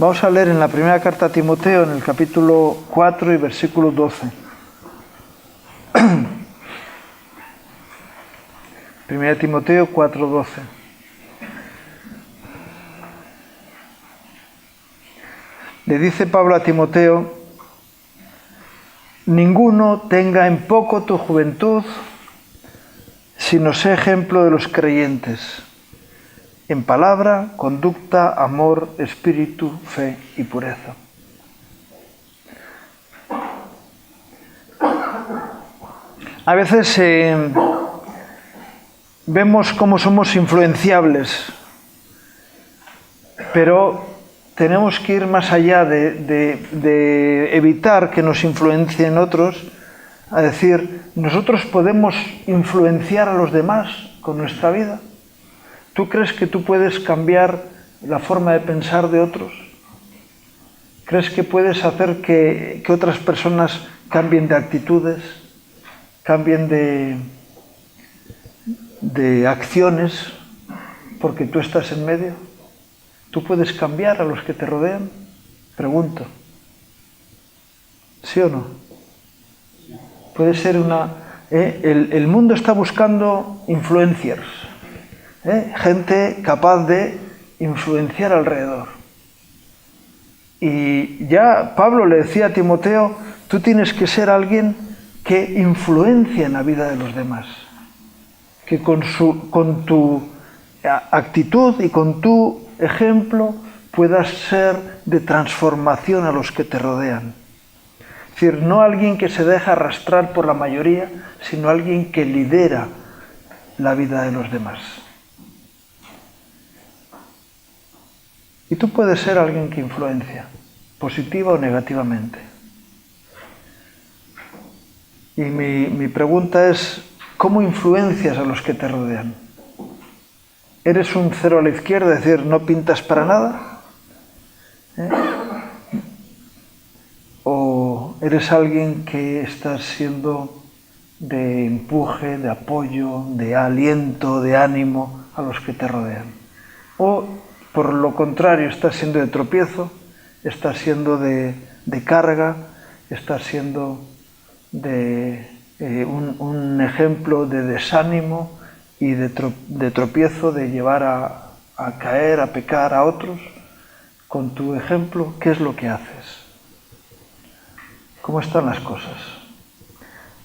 Vamos a leer en la primera carta a Timoteo, en el capítulo 4 y versículo 12. Primera Timoteo 4:12. Le dice Pablo a Timoteo: ninguno tenga en poco tu juventud, sino sé ejemplo de los creyentes, en palabra, conducta, amor, espíritu, fe y pureza. A veces vemos cómo somos influenciables, pero tenemos que ir más allá de evitar que nos influencien otros, a decir, nosotros podemos influenciar a los demás con nuestra vida. ¿Tú crees que tú puedes cambiar la forma de pensar de otros? ¿Crees que puedes hacer que otras personas cambien de actitudes, cambien de acciones, porque tú estás en medio? ¿Tú puedes cambiar a los que te rodean? Pregunto. ¿Sí o no? Puede ser el mundo está buscando influencers, gente capaz de influenciar alrededor. Y ya Pablo le decía a Timoteo, tú tienes que ser alguien que influencia en la vida de los demás, que con tu actitud y con tu ejemplo puedas ser de transformación a los que te rodean. Es decir, no alguien que se deja arrastrar por la mayoría, sino alguien que lidera la vida de los demás. Y tú puedes ser alguien que influencia, positiva o negativamente. Y mi pregunta es, ¿cómo influencias a los que te rodean? ¿Eres un cero a la izquierda, es decir, no pintas para nada? ¿O eres alguien que estás siendo de empuje, de apoyo, de aliento, de ánimo a los que te rodean? ¿O, por lo contrario, estás siendo de tropiezo, estás siendo de carga, estás siendo de un ejemplo de desánimo y de tropiezo, de llevar a caer, a pecar a otros? Con tu ejemplo, ¿qué es lo que haces? ¿Cómo están las cosas?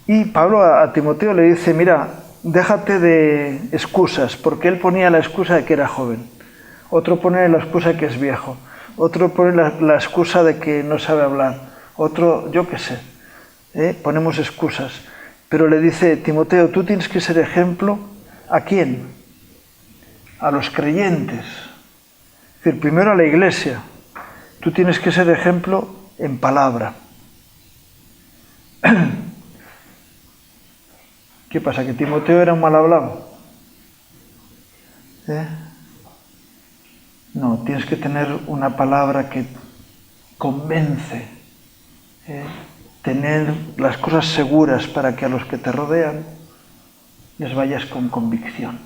Y Pablo a Timoteo le dice, mira, déjate de excusas, porque él ponía la excusa de que era joven, otro pone la excusa de que es viejo, otro pone la excusa de que no sabe hablar, otro, yo qué sé, ponemos excusas. Pero le dice, Timoteo, tú tienes que ser ejemplo. ¿A quién? A los creyentes. Es decir, primero a la iglesia. Tú tienes que ser ejemplo en palabra. ¿Qué pasa? ¿Que Timoteo era un mal hablado? No, tienes que tener una palabra que convence. Tener las cosas seguras para que a los que te rodean les vayas con convicción.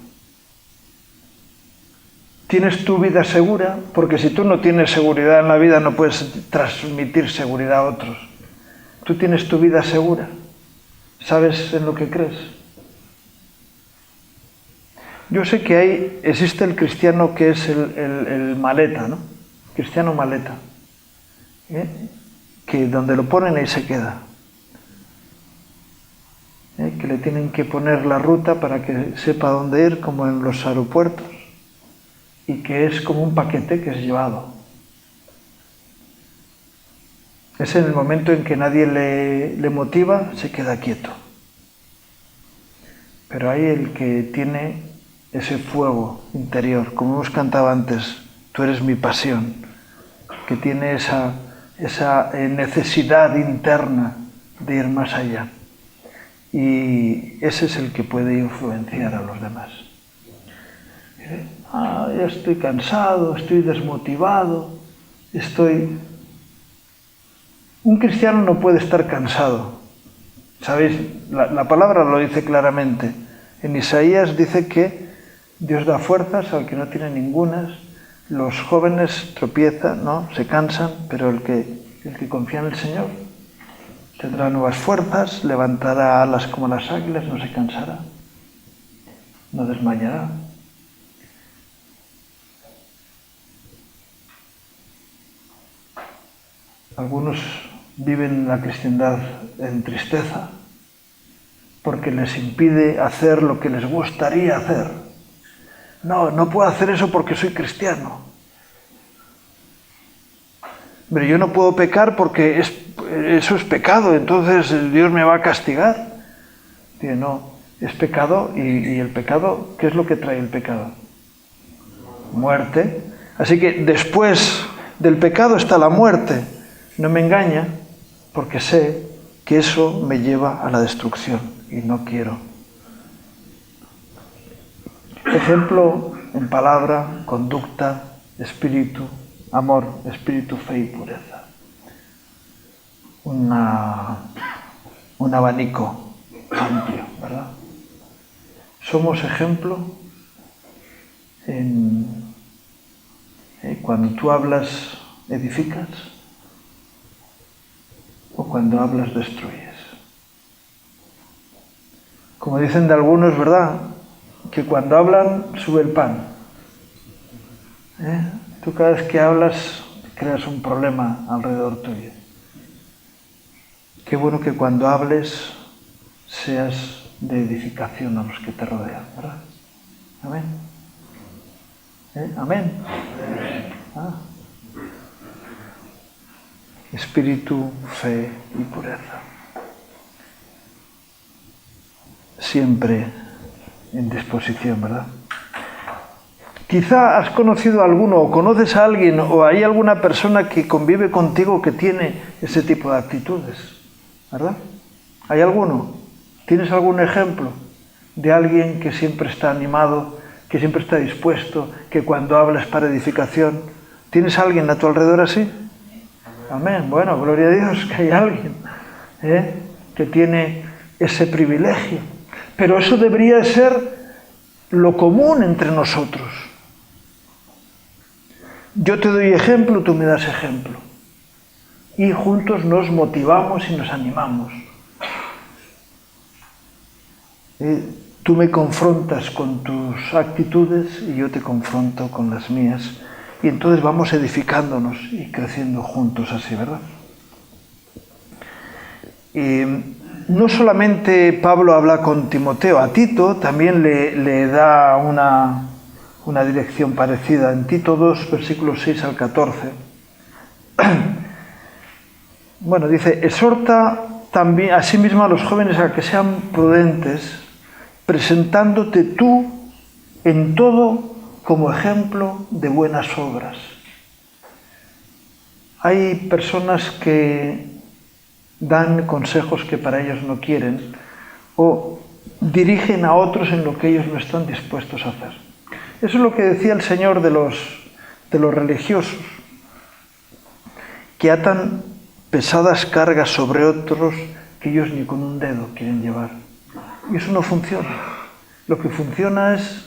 ¿Tienes tu vida segura? Porque si tú no tienes seguridad en la vida no puedes transmitir seguridad a otros. ¿Tú tienes tu vida segura? ¿Sabes en lo que crees? Yo sé que existe el cristiano que es el maleta, ¿no? Cristiano maleta. Que donde lo ponen ahí se queda. Que le tienen que poner la ruta para que sepa dónde ir, como en los aeropuertos. Y que es como un paquete que es llevado. Es en el momento en que nadie le motiva, se queda quieto. Pero hay el que tiene ese fuego interior, como hemos cantado antes, tú eres mi pasión, que tiene esa necesidad interna de ir más allá. Y ese es el que puede influenciar a los demás. Ya estoy cansado, estoy desmotivado, Un cristiano no puede estar cansado. ¿Sabéis? La palabra lo dice claramente. En Isaías dice que Dios da fuerzas al que no tiene ningunas, Los jóvenes tropiezan, ¿no? Se cansan, pero el que confía en el Señor tendrá nuevas fuerzas, levantará alas como las águilas, no se cansará, no desmayará. Algunos viven la cristiandad en tristeza porque les impide hacer lo que les gustaría hacer. No puedo hacer eso porque soy cristiano. Pero yo no puedo pecar porque eso es pecado, entonces Dios me va a castigar. Dice, no, es pecado y el pecado, ¿qué es lo que trae el pecado? Muerte. Así que después del pecado está la muerte. No me engaña porque sé que eso me lleva a la destrucción y no quiero. Ejemplo en palabra, conducta, espíritu, amor, espíritu, fe y pureza. Un abanico amplio, ¿verdad? Somos ejemplo cuando tú hablas, edificas, o cuando hablas, destruyes. Como dicen de algunos, ¿verdad?, que cuando hablan sube el pan. Tú cada vez que hablas creas un problema alrededor tuyo. Qué bueno que cuando hables seas de edificación a los que te rodean, ¿verdad? Amén. Amén. Espíritu, fe y pureza. Siempre en disposición, ¿verdad? Quizá has conocido a alguno o conoces a alguien o hay alguna persona que convive contigo que tiene ese tipo de actitudes, ¿verdad? ¿Hay alguno? ¿Tienes algún ejemplo de alguien que siempre está animado, que siempre está dispuesto, que cuando habla es para edificación? ¿Tienes a alguien a tu alrededor así? Amén. Bueno, gloria a Dios que hay alguien que tiene ese privilegio. Pero eso debería ser lo común entre nosotros. Yo te doy ejemplo, tú me das ejemplo. Y juntos nos motivamos y nos animamos. Tú me confrontas con tus actitudes y yo te confronto con las mías. Y entonces vamos edificándonos y creciendo juntos así, ¿verdad? No solamente Pablo habla con Timoteo, a Tito también le da una dirección parecida. En Tito 2, versículos 6 al 14. Bueno, dice, exhorta también asimismo a los jóvenes a que sean prudentes, presentándote tú en todo como ejemplo de buenas obras. Hay personas que dan consejos que para ellos no quieren o dirigen a otros en lo que ellos no están dispuestos a hacer. Eso es lo que decía el Señor de los religiosos, que atan pesadas cargas sobre otros que ellos ni con un dedo quieren llevar. Y eso no funciona. Lo que funciona es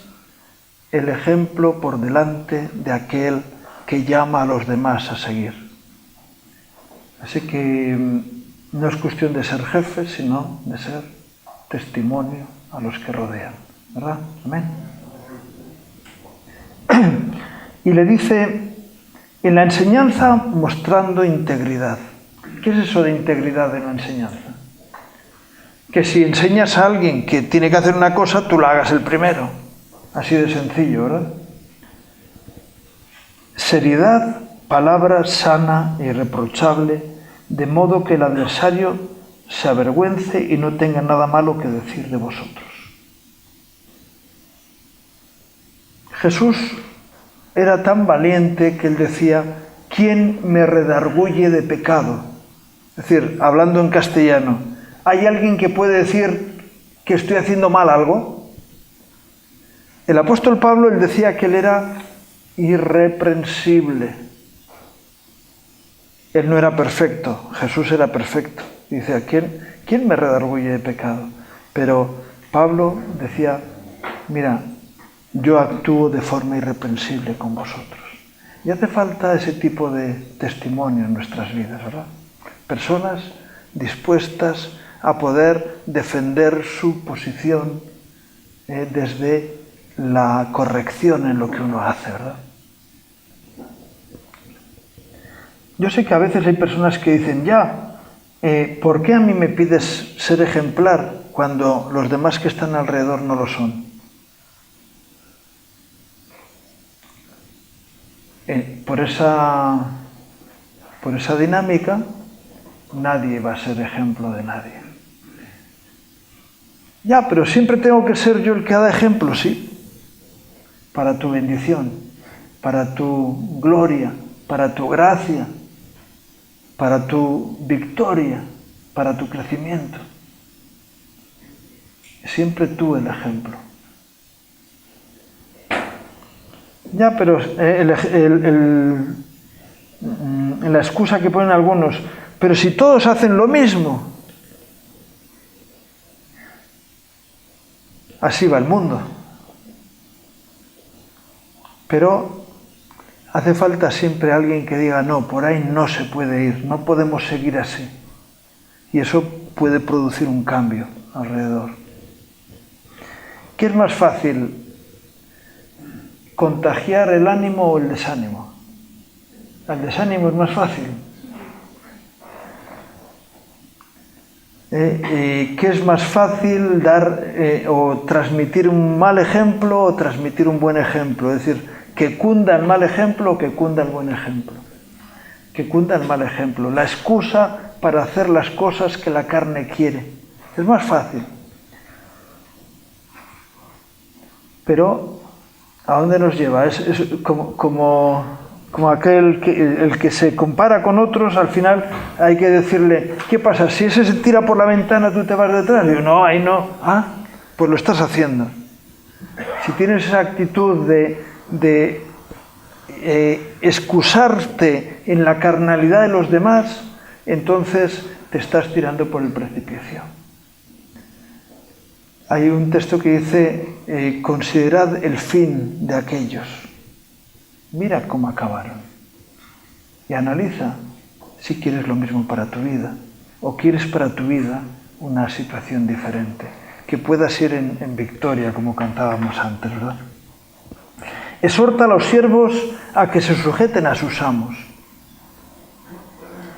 el ejemplo por delante de aquel que llama a los demás a seguir. Así que no es cuestión de ser jefe, sino de ser testimonio a los que rodean, ¿verdad? Amén. Y le dice, en la enseñanza mostrando integridad. ¿Qué es eso de integridad en la enseñanza? Que si enseñas a alguien que tiene que hacer una cosa, tú la hagas el primero. Así de sencillo, ¿verdad? Seriedad, palabra sana e irreprochable, de modo que el adversario se avergüence y no tenga nada malo que decir de vosotros. Jesús era tan valiente que él decía, ¿quién me redarguye de pecado? Es decir, hablando en castellano, ¿hay alguien que puede decir que estoy haciendo mal algo? El apóstol Pablo, él decía que él era irreprensible. Él no era perfecto, Jesús era perfecto. Dice, ¿a quién me redarguye de pecado? Pero Pablo decía, mira, yo actúo de forma irreprensible con vosotros. Y hace falta ese tipo de testimonio en nuestras vidas, ¿verdad? Personas dispuestas a poder defender su posición desde la corrección en lo que uno hace, ¿verdad? Yo sé que a veces hay personas que dicen, ¿por qué a mí me pides ser ejemplar cuando los demás que están alrededor no lo son? Por esa dinámica, nadie va a ser ejemplo de nadie. Pero siempre tengo que ser yo el que da ejemplo, sí. Para tu bendición, para tu gloria, para tu gracia, para tu victoria, para tu crecimiento. Siempre tú el ejemplo. Pero la excusa que ponen algunos, pero si todos hacen lo mismo, así va el mundo. Pero hace falta siempre alguien que diga, no, por ahí no se puede ir, no podemos seguir así. Y eso puede producir un cambio alrededor. ¿Qué es más fácil? ¿Contagiar el ánimo o el desánimo? El desánimo es más fácil. ¿Qué es más fácil dar o transmitir un mal ejemplo o transmitir un buen ejemplo? Es decir, que cunda el mal ejemplo o que cunda el buen ejemplo. Que cunda el mal ejemplo. La excusa para hacer las cosas que la carne quiere. Es más fácil. Pero, ¿a dónde nos lleva? Es como aquel el que se compara con otros, al final hay que decirle, ¿qué pasa? Si ese se tira por la ventana, ¿tú te vas detrás? Digo, no, ahí no. Pues lo estás haciendo. Si tienes esa actitud de excusarte en la carnalidad de los demás, entonces te estás tirando por el precipicio. Hay un texto que dice, considerad el fin de aquellos. Mira cómo acabaron. Y analiza si quieres lo mismo para tu vida o quieres para tu vida una situación diferente, que puedas ir en victoria, como cantábamos antes, ¿verdad? Exhorta a los siervos a que se sujeten a sus amos,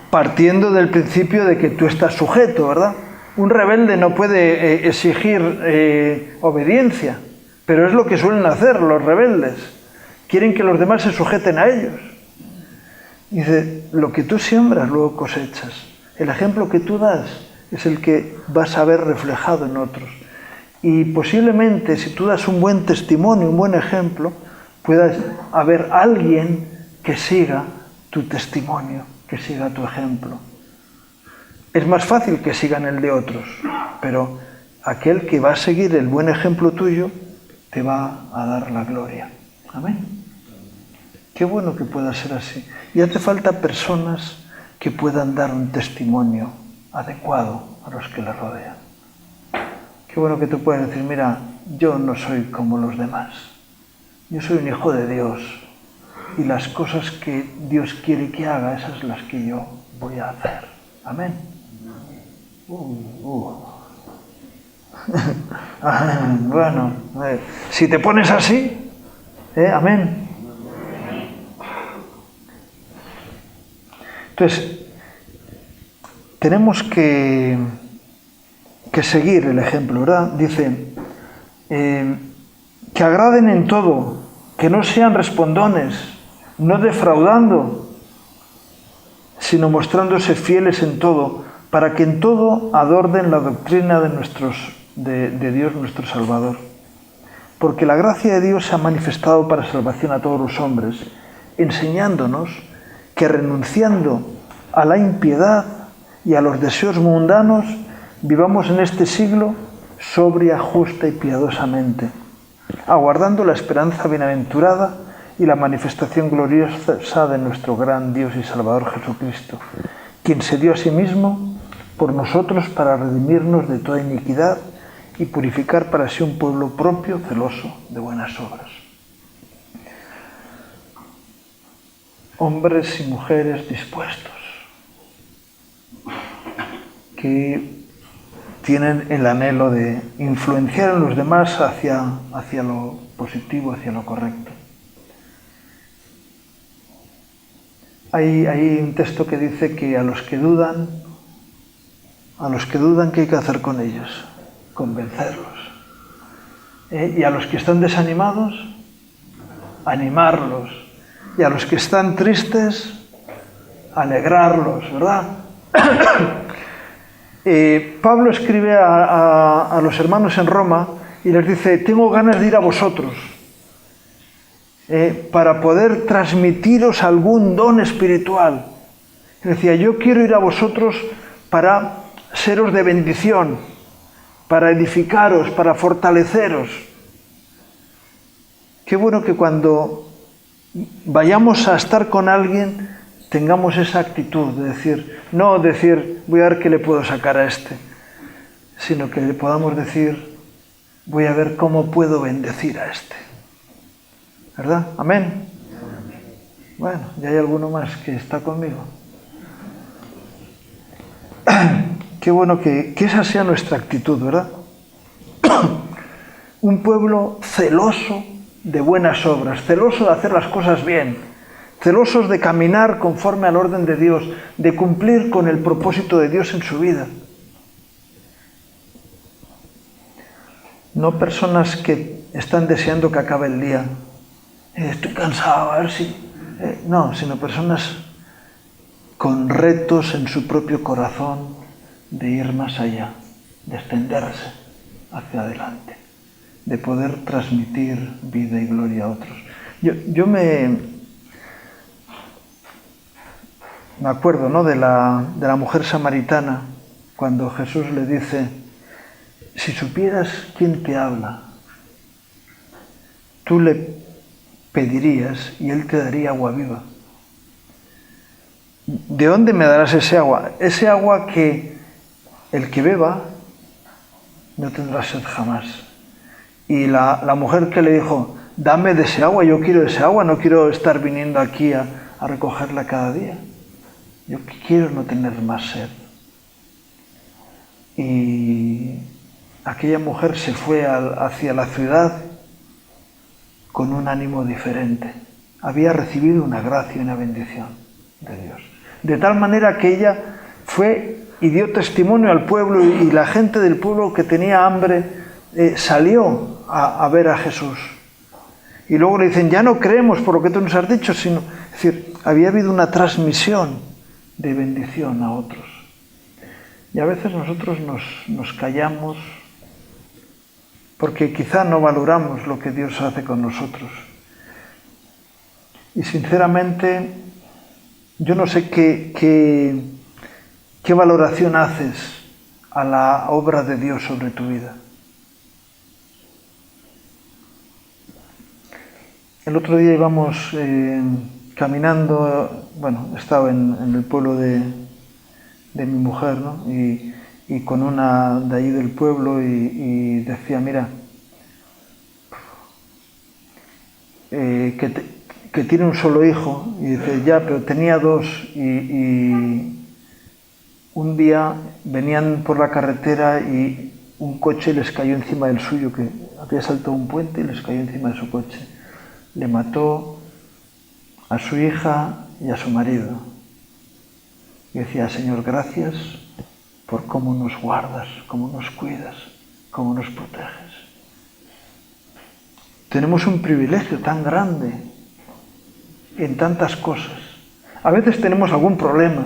partiendo del principio de que tú estás sujeto, ¿verdad? Un rebelde no puede exigir obediencia, pero es lo que suelen hacer los rebeldes. Quieren que los demás se sujeten a ellos. Dice, lo que tú siembras, luego cosechas. El ejemplo que tú das es el que vas a ver reflejado en otros. Y posiblemente, si tú das un buen testimonio, un buen ejemplo, pueda haber alguien que siga tu testimonio, que siga tu ejemplo. Es más fácil que sigan el de otros, pero aquel que va a seguir el buen ejemplo tuyo te va a dar la gloria. Amén. Qué bueno que pueda ser así. Y hace falta personas que puedan dar un testimonio adecuado a los que le rodean. Qué bueno que tú puedas decir, mira, yo no soy como los demás. Yo soy un hijo de Dios. Y las cosas que Dios quiere que haga, esas son las que yo voy a hacer. Amén. Bueno, si te pones así, amén. Entonces, tenemos que seguir el ejemplo, ¿verdad? Dice, que agraden en todo, que no sean respondones, no defraudando, sino mostrándose fieles en todo, para que en todo adornen la doctrina de Dios nuestro Salvador. Porque la gracia de Dios se ha manifestado para salvación a todos los hombres, enseñándonos que renunciando a la impiedad y a los deseos mundanos, vivamos en este siglo sobria, justa y piadosamente, aguardando la esperanza bienaventurada y la manifestación gloriosa de nuestro gran Dios y Salvador Jesucristo, quien se dio a sí mismo por nosotros para redimirnos de toda iniquidad y purificar para sí un pueblo propio, celoso de buenas obras. hombres y mujeres dispuestos, que tienen el anhelo de influenciar en los demás hacia lo positivo, hacia lo correcto. Hay un texto que dice que a los que dudan, ¿qué hay que hacer con ellos? Convencerlos. Y a los que están desanimados, animarlos. Y a los que están tristes, alegrarlos, ¿verdad? Pablo escribe a los hermanos en Roma y les dice: tengo ganas de ir a vosotros para poder transmitiros algún don espiritual. Y decía: yo quiero ir a vosotros para seros de bendición, para edificaros, para fortaleceros. Qué bueno que cuando vayamos a estar con alguien tengamos esa actitud de decir, no decir, voy a ver qué le puedo sacar a este, sino que le podamos decir, voy a ver cómo puedo bendecir a este. ¿Verdad? Amén. Bueno, ya hay alguno más que está conmigo. Qué bueno que esa sea nuestra actitud, ¿verdad? Un pueblo celoso de buenas obras, celoso de hacer las cosas bien, celosos de caminar conforme al orden de Dios, de cumplir con el propósito de Dios en su vida. No personas que están deseando que acabe el día. Estoy cansado, a ver si... No, sino personas con retos en su propio corazón de ir más allá, de extenderse hacia adelante, de poder transmitir vida y gloria a otros. Yo me acuerdo, ¿no?, de la mujer samaritana, cuando Jesús le dice, si supieras quién te habla, tú le pedirías y él te daría agua viva. ¿De dónde me darás ese agua? Ese agua que el que beba no tendrá sed jamás. Y la mujer que le dijo, dame de ese agua, yo quiero ese agua, no quiero estar viniendo aquí a recogerla cada día. Yo quiero no tener más sed. Y aquella mujer se fue hacia la ciudad con un ánimo diferente. Había recibido una gracia y una bendición de Dios. De tal manera que ella fue y dio testimonio al pueblo, y la gente del pueblo que tenía hambre salió a ver a Jesús. Y luego le dicen, ya no creemos por lo que tú nos has dicho, sino, es decir, había habido una transmisión de bendición a otros. Y a veces nosotros nos callamos porque quizá no valoramos lo que Dios hace con nosotros. Y sinceramente, yo no sé qué valoración haces a la obra de Dios sobre tu vida. El otro día íbamos caminando, bueno, estaba en el pueblo de mi mujer, ¿no? Y con una de ahí del pueblo y decía, mira, que tiene un solo hijo, y dice, ya, pero tenía dos, y un día venían por la carretera y un coche les cayó encima del suyo, que había saltado un puente y les cayó encima de su coche. Le mató a su hija y a su marido. Y decía, Señor, gracias por cómo nos guardas, cómo nos cuidas, cómo nos proteges. Tenemos un privilegio tan grande en tantas cosas. A veces tenemos algún problema,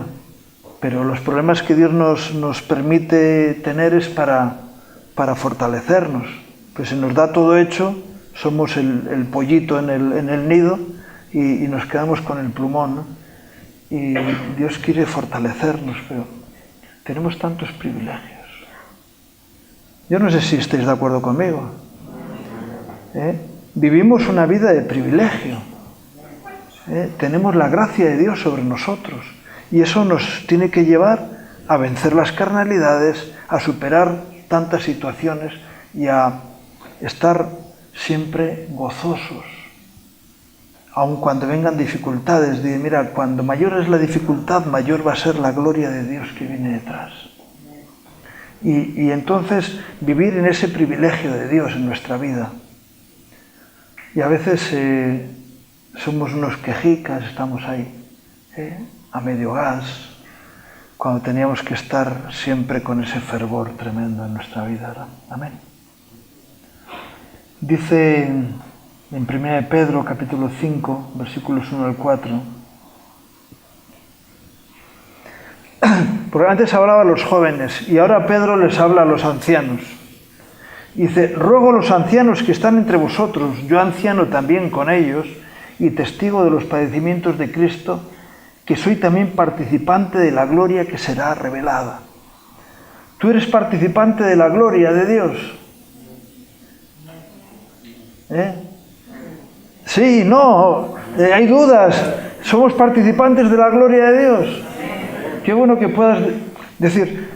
pero los problemas que Dios nos permite tener es para fortalecernos. Pues se nos da todo hecho, somos el pollito en el nido y nos quedamos con el plumón, ¿no? Y Dios quiere fortalecernos, pero tenemos tantos privilegios. Yo no sé si estáis de acuerdo conmigo. Vivimos una vida de privilegio. Tenemos la gracia de Dios sobre nosotros. Y eso nos tiene que llevar a vencer las carnalidades, a superar tantas situaciones y a estar siempre gozosos, aun cuando vengan dificultades, dice, mira, cuando mayor es la dificultad, mayor va a ser la gloria de Dios que viene detrás. Y entonces vivir en ese privilegio de Dios en nuestra vida. Y a veces somos unos quejicas, estamos ahí, a medio gas, cuando teníamos que estar siempre con ese fervor tremendo en nuestra vida, ¿verdad? Amén. Dice en 1 Pedro capítulo 5, versículos 1 al 4, porque antes hablaba a los jóvenes y ahora Pedro les habla a los ancianos. Dice, ruego a los ancianos que están entre vosotros, yo anciano también con ellos y testigo de los padecimientos de Cristo, que soy también participante de la gloria que será revelada. ¿Tú eres participante de la gloria de Dios? Sí, no, hay dudas. ¿Somos participantes de la gloria de Dios? Qué bueno que puedas decir,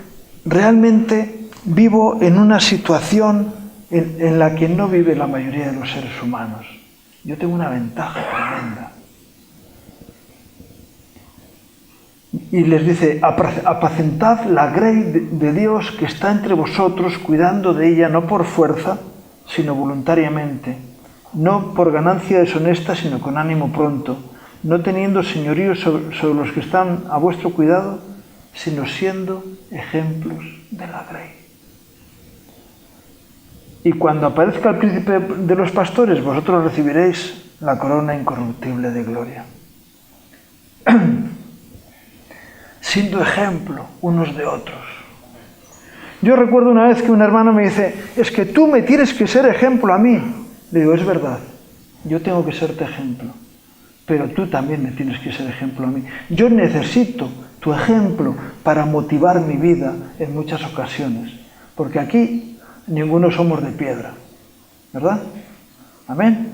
realmente vivo en una situación en la que no vive la mayoría de los seres humanos. Yo tengo una ventaja tremenda. Y les dice, apacentad la grey de Dios que está entre vosotros, cuidando de ella no por fuerza, sino voluntariamente, no por ganancia deshonesta, sino con ánimo pronto, no teniendo señorío sobre los que están a vuestro cuidado, sino siendo ejemplos de la grey. Y cuando aparezca el príncipe de los pastores, vosotros recibiréis la corona incorruptible de gloria. Siendo ejemplo unos de otros. Yo recuerdo una vez que un hermano me dice, es que tú me tienes que ser ejemplo a mí. Le digo, es verdad, yo tengo que serte ejemplo, pero tú también me tienes que ser ejemplo a mí. Yo necesito tu ejemplo para motivar mi vida en muchas ocasiones, porque aquí ninguno somos de piedra, ¿verdad? Amén.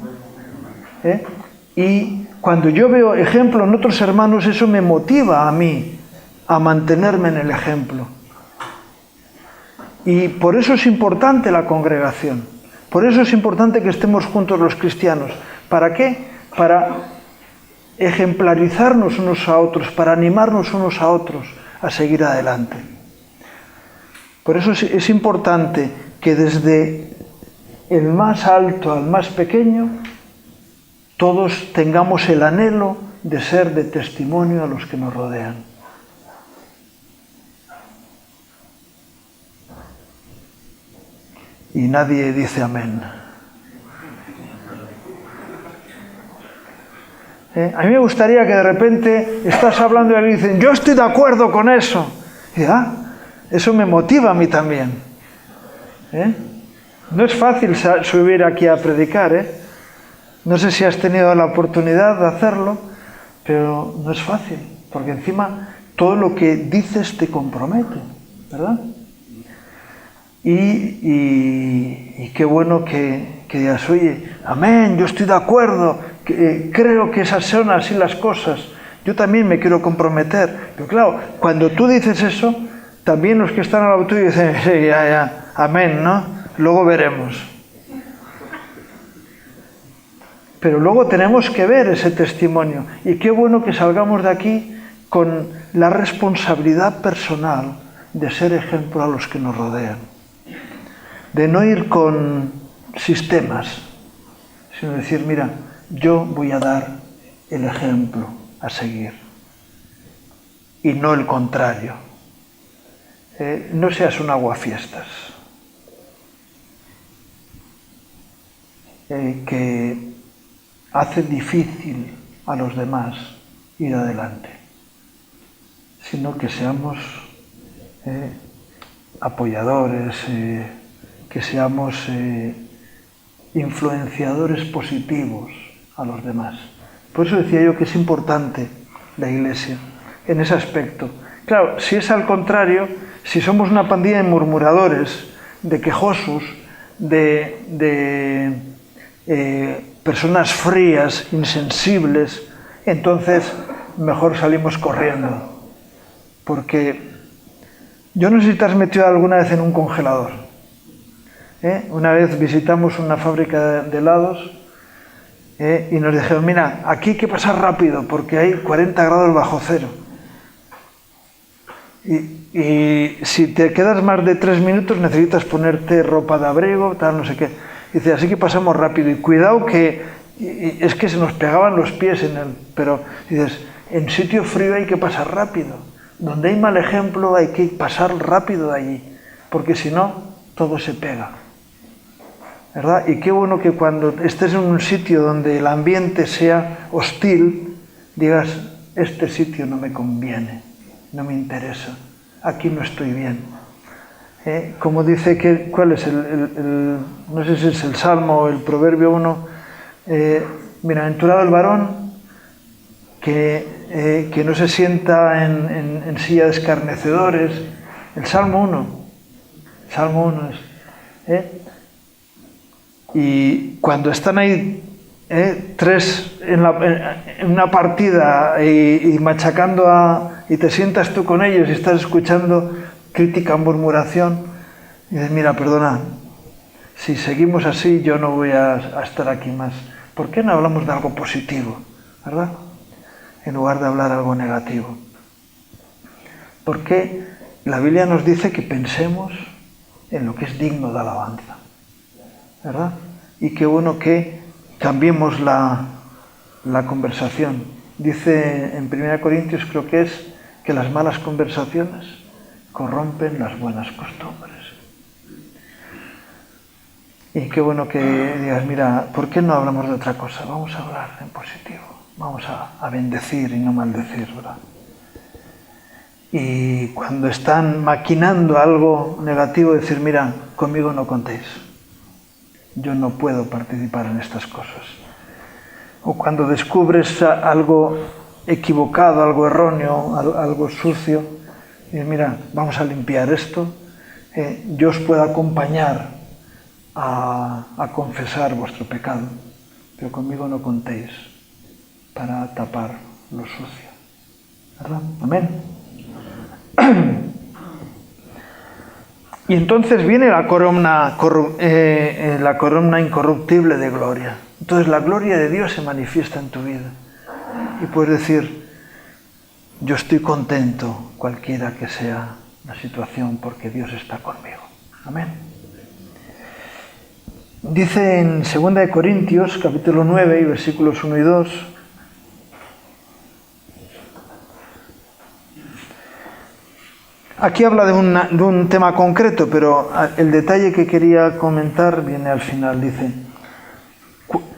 Y cuando yo veo ejemplo en otros hermanos, eso me motiva a mí a mantenerme en el ejemplo. Y por eso es importante la congregación. Por eso es importante que estemos juntos los cristianos. ¿Para qué? Para ejemplarizarnos unos a otros, para animarnos unos a otros a seguir adelante. Por eso es importante que desde el más alto al más pequeño, todos tengamos el anhelo de ser de testimonio a los que nos rodean. Y nadie dice amén. A mí me gustaría que de repente estás hablando y alguien dice, yo estoy de acuerdo con eso. Y eso me motiva a mí también. No es fácil subir aquí a predicar, No sé si has tenido la oportunidad de hacerlo, pero no es fácil, porque encima todo lo que dices te compromete, ¿verdad? Y qué bueno que digas, oye, amén, yo estoy de acuerdo, creo que esas son así las cosas, yo también me quiero comprometer. Pero claro, cuando tú dices eso, también los que están al lado tuyo dicen, sí, ya, amén, ¿no? Luego veremos. Pero luego tenemos que ver ese testimonio. Y qué bueno que salgamos de aquí con la responsabilidad personal de ser ejemplo a los que nos rodean. De no ir con sistemas, sino decir, mira, yo voy a dar el ejemplo a seguir. Y no el contrario. No seas un aguafiestas. Que hace difícil a los demás ir adelante, sino que seamos apoyadores, que seamos influenciadores positivos a los demás. Por eso decía yo que es importante la Iglesia en ese aspecto. Claro, si es al contrario, si somos una pandilla de murmuradores, de quejosos, de personas frías, insensibles, entonces mejor salimos corriendo. Porque yo no sé si te has metido alguna vez en un congelador. Una vez visitamos una fábrica de helados Y nos dijeron, mira, aquí hay que pasar rápido porque hay 40 grados bajo cero. Y si te quedas más de 3 minutos necesitas ponerte ropa de abrigo, tal, no sé qué. Dice, así que pasamos rápido. Y cuidado que es que se nos pegaban los pies en el... Pero dices, en sitio frío hay que pasar rápido. Donde hay mal ejemplo hay que pasar rápido de allí. Porque si no, todo se pega. ¿Verdad? Y qué bueno que cuando estés en un sitio donde el ambiente sea hostil, digas, este sitio no me conviene, no me interesa, aquí no estoy bien. Como dice, ¿cuál es no sé si es el Salmo o el Proverbio 1? Bienaventurado el varón que no se sienta en silla de escarnecedores. El Salmo 1. Salmo 1 es... Y cuando están ahí tres en una partida y machacando y te sientas tú con ellos y estás escuchando crítica, murmuración, y dices, mira, perdona, si seguimos así yo no voy a estar aquí más. ¿Por qué no hablamos de algo positivo, verdad? En lugar de hablar algo negativo. Porque la Biblia nos dice que pensemos en lo que es digno de alabanza, ¿verdad? Y qué bueno que cambiemos la conversación. Dice en 1 Corintios, creo que es, que las malas conversaciones corrompen las buenas costumbres. Y qué bueno que digas, mira, ¿por qué no hablamos de otra cosa? Vamos a hablar en positivo, vamos a bendecir y no maldecir, ¿verdad? Y cuando están maquinando algo negativo, decir, mira, conmigo no contéis. Yo no puedo participar en estas cosas. O cuando descubres algo equivocado, algo erróneo, algo sucio, y mira, vamos a limpiar esto, yo os puedo acompañar a confesar vuestro pecado, pero conmigo no contéis para tapar lo sucio. ¿Verdad? Amén. Y entonces viene la corona incorruptible de gloria. Entonces la gloria de Dios se manifiesta en tu vida. Y puedes decir, yo estoy contento cualquiera que sea la situación porque Dios está conmigo. Amén. Dice en 2 Corintios, capítulo 9, y versículos 1 y 2, aquí habla de un tema concreto, pero el detalle que quería comentar viene al final. Dice,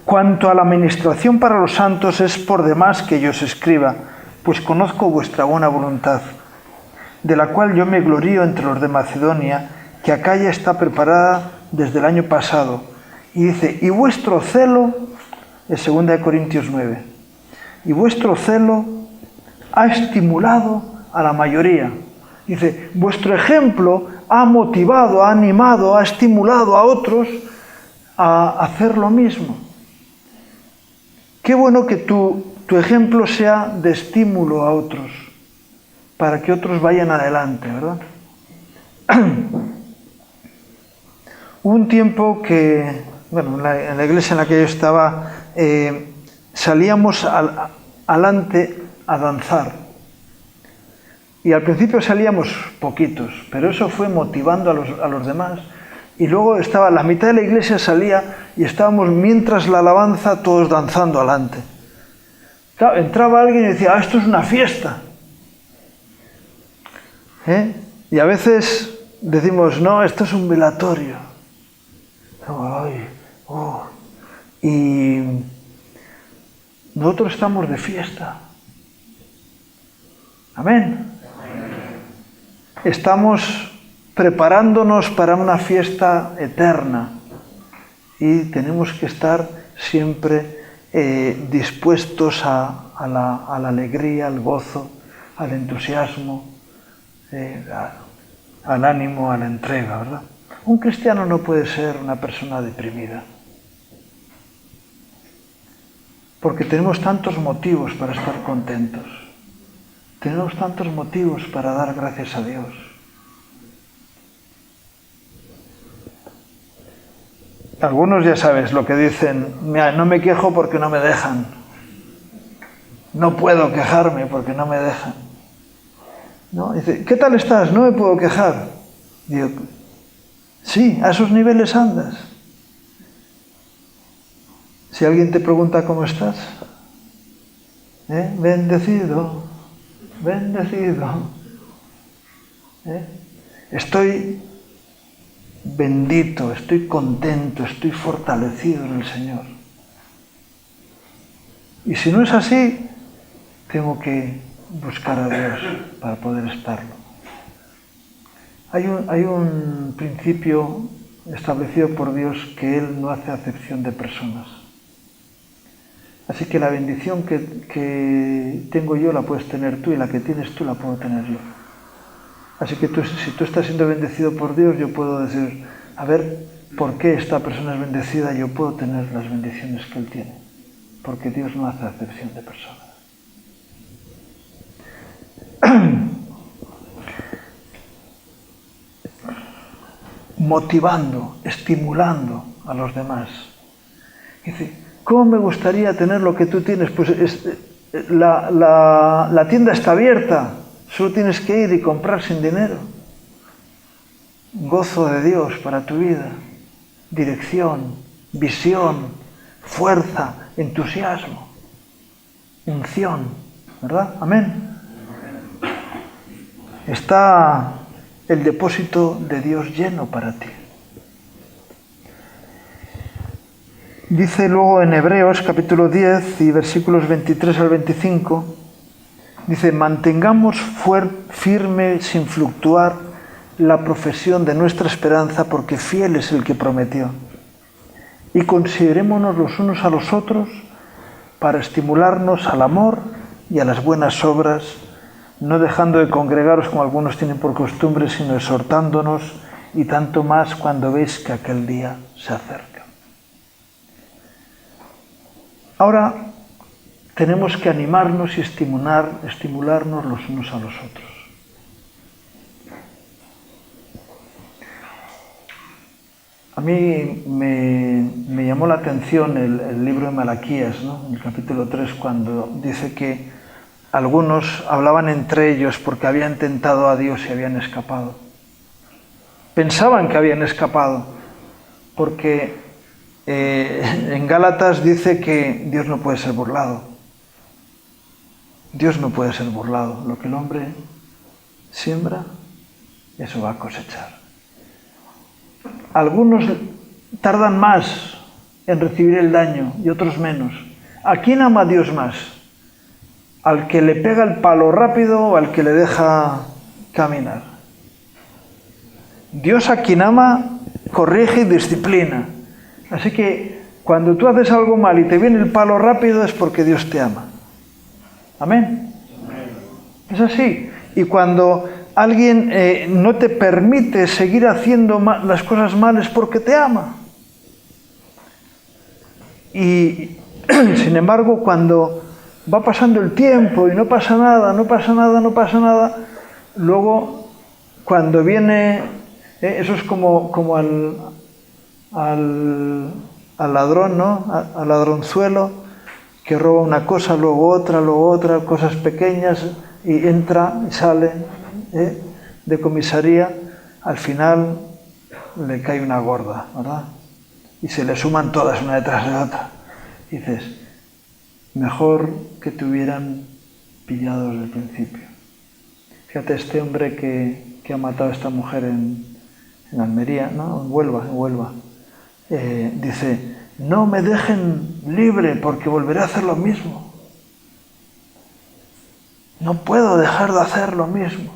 cuanto a la ministración para los santos es por demás que yo os escriba, pues conozco vuestra buena voluntad, de la cual yo me glorío entre los de Macedonia, que Acaya está preparada desde el año pasado. Y dice, y vuestro celo, es 2 Corintios 9, y vuestro celo ha estimulado a la mayoría. Dice, vuestro ejemplo ha motivado, ha animado, ha estimulado a otros a hacer lo mismo. Qué bueno que tu ejemplo sea de estímulo a otros, para que otros vayan adelante, ¿verdad? Hubo un tiempo que, bueno, en la iglesia en la que yo estaba, salíamos adelante a danzar. Y al principio salíamos poquitos, pero eso fue motivando a los demás. Y luego estaba la mitad de la iglesia salía y estábamos, mientras la alabanza, todos danzando adelante. Claro, entraba alguien y decía, esto es una fiesta. Y a veces decimos, no, esto es un velatorio. Ay, oh. Y nosotros estamos de fiesta. Amén. Estamos preparándonos para una fiesta eterna y tenemos que estar siempre dispuestos a la alegría, al gozo, al entusiasmo, al ánimo, a la entrega, ¿verdad? Un cristiano no puede ser una persona deprimida, porque tenemos tantos motivos para estar contentos. Tenemos tantos motivos para dar gracias a Dios. algunos ya sabes lo que dicen, mira, no me quejo porque no me dejan. No puedo quejarme porque no me dejan. ¿No? Dice, ¿qué tal estás? No me puedo quejar. Digo, sí, a esos niveles andas. Si alguien te pregunta cómo estás, bendecido, bendecido. Estoy bendito, estoy contento, estoy fortalecido en el Señor. Y si no es así, tengo que buscar a Dios para poder estarlo. Hay un principio establecido por Dios que Él no hace acepción de personas. Así que la bendición que tengo yo la puedes tener tú y la que tienes tú la puedo tener yo. Así que si tú estás siendo bendecido por Dios, yo puedo decir, a ver, ¿por qué esta persona es bendecida? Yo puedo tener las bendiciones que Él tiene. Porque Dios no hace acepción de personas. Motivando, estimulando a los demás. Dice, ¿cómo me gustaría tener lo que tú tienes? Pues la tienda está abierta, solo tienes que ir y comprar sin dinero. Gozo de Dios para tu vida, dirección, visión, fuerza, entusiasmo, unción, ¿verdad? Amén. Está el depósito de Dios lleno para ti. Dice luego en Hebreos capítulo 10 y versículos 23 al 25, dice, mantengamos firme sin fluctuar la profesión de nuestra esperanza porque fiel es el que prometió. Y considerémonos los unos a los otros para estimularnos al amor y a las buenas obras, no dejando de congregaros como algunos tienen por costumbre, sino exhortándonos, y tanto más cuando veis que aquel día se acerca. Ahora tenemos que animarnos y estimularnos los unos a los otros. A mí me llamó la atención el libro de Malaquías, ¿no? En el capítulo 3, cuando dice que algunos hablaban entre ellos porque habían tentado a Dios y habían escapado. Pensaban que habían escapado, porque en Gálatas dice que Dios no puede ser burlado. Dios no puede ser burlado. Lo que el hombre siembra, eso va a cosechar. Algunos tardan más en recibir el daño y otros menos. ¿A quién ama Dios más? ¿Al que le pega el palo rápido o al que le deja caminar? Dios a quien ama corrige y disciplina. Así que cuando tú haces algo mal y te viene el palo rápido es porque Dios te ama. Amén. Es así. Y cuando alguien no te permite seguir haciendo las cosas mal es porque te ama. Y sin embargo, cuando va pasando el tiempo y no pasa nada, luego cuando viene, eso es como al ladrón, ¿no? Al ladronzuelo que roba una cosa, luego otra, cosas pequeñas, y entra y sale de comisaría, al final le cae una gorda, ¿verdad? Y se le suman todas una detrás de otra. Y dices, mejor que te hubieran pillado desde el principio. Fíjate, este hombre que ha matado a esta mujer en Almería, ¿no? En Huelva. Dice, no me dejen libre porque volveré a hacer lo mismo. No puedo dejar de hacer lo mismo.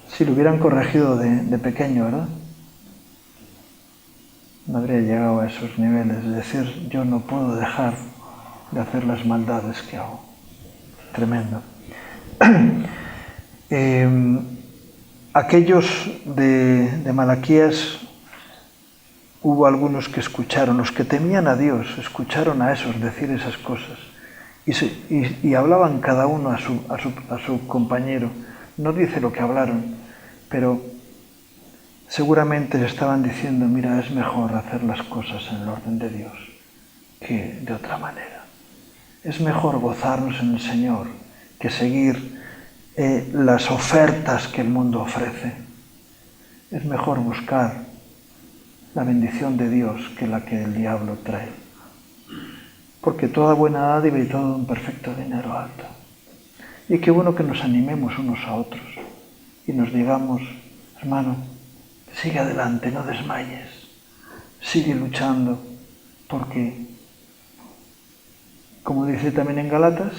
Si lo hubieran corregido de pequeño, ¿verdad? No habría llegado a esos niveles. Es decir, yo no puedo dejar de hacer las maldades que hago. Tremendo. Aquellos de Malaquías, hubo algunos que escucharon, los que temían a Dios, escucharon a esos decir esas cosas y hablaban cada uno a su compañero. No dice lo que hablaron, pero seguramente estaban diciendo, mira, es mejor hacer las cosas en el orden de Dios que de otra manera. Es mejor gozarnos en el Señor que seguir las ofertas que el mundo ofrece. Es mejor buscar la bendición de Dios que la que el diablo trae. Porque toda buena dádiva y todo un perfecto dinero alto. Y qué bueno que nos animemos unos a otros y nos digamos, hermano, sigue adelante, no desmayes, sigue luchando, porque, como dice también en Galatas,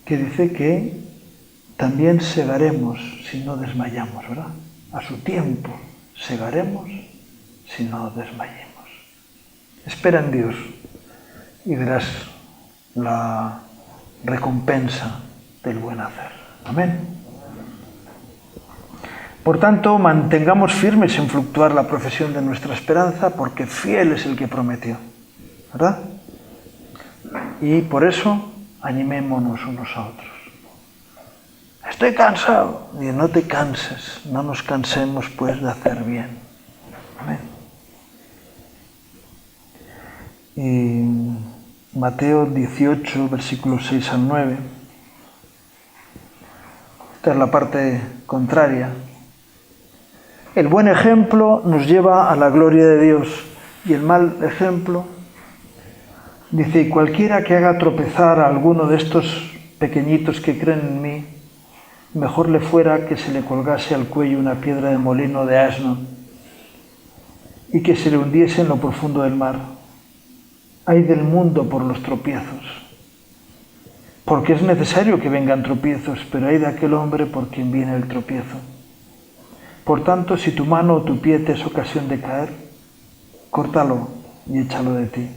que dice que también segaremos si no desmayamos, ¿verdad? A su tiempo segaremos si no desmayemos. Espera en Dios y verás la recompensa del buen hacer. Amén. Por tanto, mantengamos firmes en fluctuar la profesión de nuestra esperanza, porque fiel es el que prometió, ¿verdad? Y por eso, animémonos unos a otros. Estoy cansado. Y no te canses, no nos cansemos pues de hacer bien. Amén. Y Mateo 18, versículos 6 al 9. Esta es la parte contraria. El buen ejemplo nos lleva a la gloria de Dios y el mal ejemplo, dice, cualquiera que haga tropezar a alguno de estos pequeñitos que creen en mí, mejor le fuera que se le colgase al cuello una piedra de molino de asno y que se le hundiese en lo profundo del mar. Ay del mundo por los tropiezos, porque es necesario que vengan tropiezos, pero ay de aquel hombre por quien viene el tropiezo. Por tanto, si tu mano o tu pie te es ocasión de caer, córtalo y échalo de ti.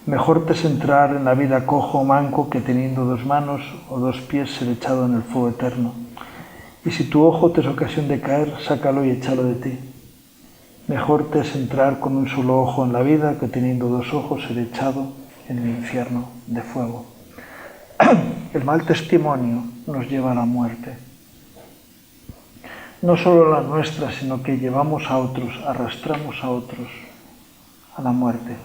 Mejor te es entrar en la vida cojo o manco que teniendo 2 manos o 2 pies ser echado en el fuego eterno. Y si tu ojo te es ocasión de caer, sácalo y échalo de ti. Mejor te es entrar con un solo ojo en la vida que teniendo 2 ojos ser echado en el infierno de fuego. El mal testimonio nos lleva a la muerte. No solo la nuestra, sino que llevamos a otros, arrastramos a otros a la muerte.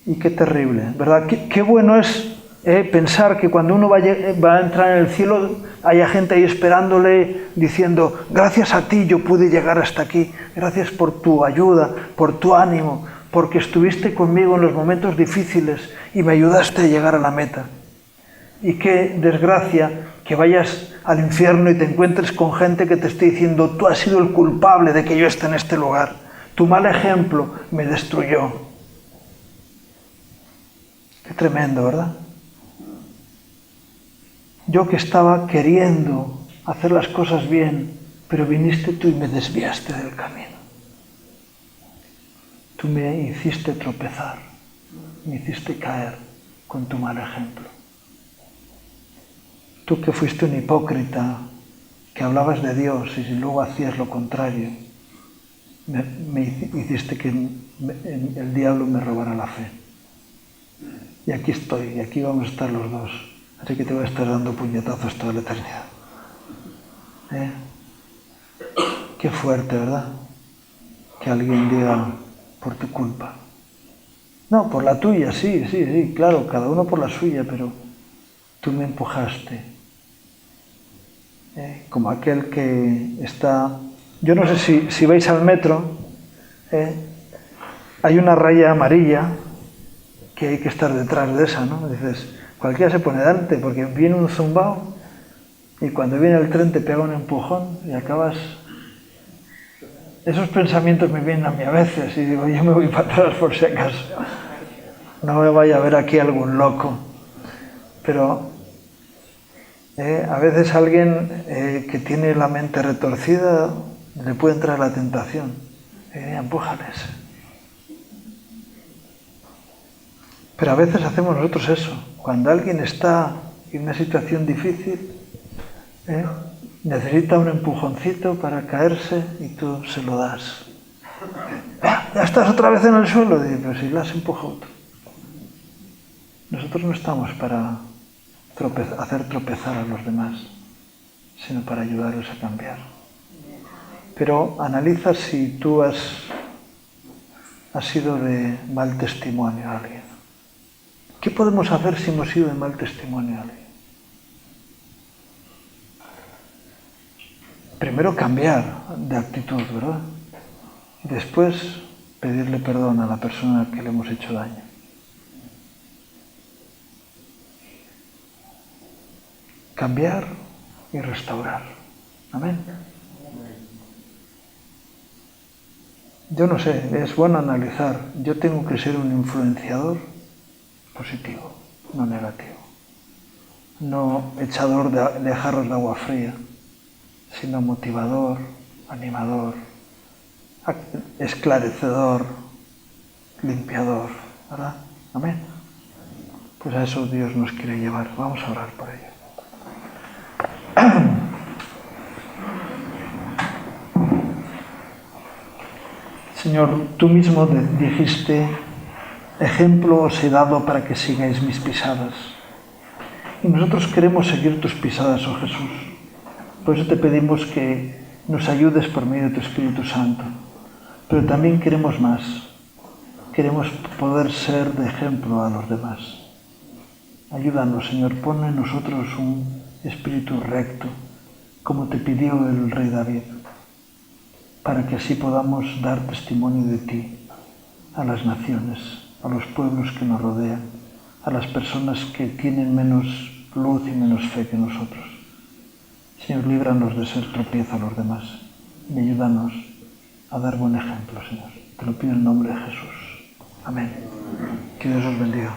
Y qué terrible, ¿verdad? Qué bueno es pensar que cuando uno va a entrar en el cielo haya gente ahí esperándole diciendo, gracias a ti yo pude llegar hasta aquí, gracias por tu ayuda, por tu ánimo, porque estuviste conmigo en los momentos difíciles y me ayudaste a llegar a la meta. Y qué desgracia que vayas al infierno y te encuentres con gente que te esté diciendo, tú has sido el culpable de que yo esté en este lugar, tu mal ejemplo me destruyó. Qué tremendo, ¿verdad? Yo que estaba queriendo hacer las cosas bien, pero viniste tú y me desviaste del camino. Tú me hiciste tropezar, me hiciste caer con tu mal ejemplo. Tú que fuiste un hipócrita, que hablabas de Dios y luego hacías lo contrario, me hiciste que el diablo me robara la fe. Y aquí estoy, y aquí vamos a estar los dos. Así que te voy a estar dando puñetazos toda la eternidad. Qué fuerte, ¿verdad? Que alguien diga, por tu culpa. No, por la tuya, sí, claro, cada uno por la suya, pero tú me empujaste. Como aquel que está... Yo no sé si vais al metro, hay una raya amarilla que hay que estar detrás de esa, ¿no? Dices, cualquiera se pone delante porque viene un zumbao y cuando viene el tren te pega un empujón y acabas... Esos pensamientos me vienen a mí a veces y digo, yo me voy para atrás por si acaso. No me vaya a ver aquí algún loco. Pero a veces alguien que tiene la mente retorcida le puede entrar la tentación. Empújales. Pero a veces hacemos nosotros eso. Cuando alguien está en una situación difícil, necesita un empujoncito para caerse y tú se lo das. ¿Ya estás otra vez en el suelo? Digo, pero si la has empujado tú. Nosotros no estamos para hacer tropezar a los demás, sino para ayudarles a cambiar. Pero analiza si tú has sido de mal testimonio a alguien. ¿Qué podemos hacer si hemos sido de mal testimonio a alguien? Primero cambiar de actitud, ¿verdad? Y después pedirle perdón a la persona que le hemos hecho daño. Cambiar y restaurar. Amén. Yo no sé, es bueno analizar. Yo tengo que ser un influenciador positivo, no negativo. No echador de jarros de agua fría, sino motivador, animador, esclarecedor, limpiador, ¿verdad? Amén. Pues a eso Dios nos quiere llevar. Vamos a orar por ello. Señor, tú mismo dijiste, ejemplo os he dado para que sigáis mis pisadas. Y nosotros queremos seguir tus pisadas, oh Jesús. Por eso te pedimos que nos ayudes por medio de tu Espíritu Santo. Pero también queremos más. Queremos poder ser de ejemplo a los demás. Ayúdanos, Señor, pon en nosotros un espíritu recto, como te pidió el rey David, para que así podamos dar testimonio de ti a las naciones, a los pueblos que nos rodean, a las personas que tienen menos luz y menos fe que nosotros. Señor, líbranos de ser tropiezo a los demás y ayúdanos a dar buen ejemplo, Señor. Te lo pido en el nombre de Jesús. Amén. Que Dios os bendiga.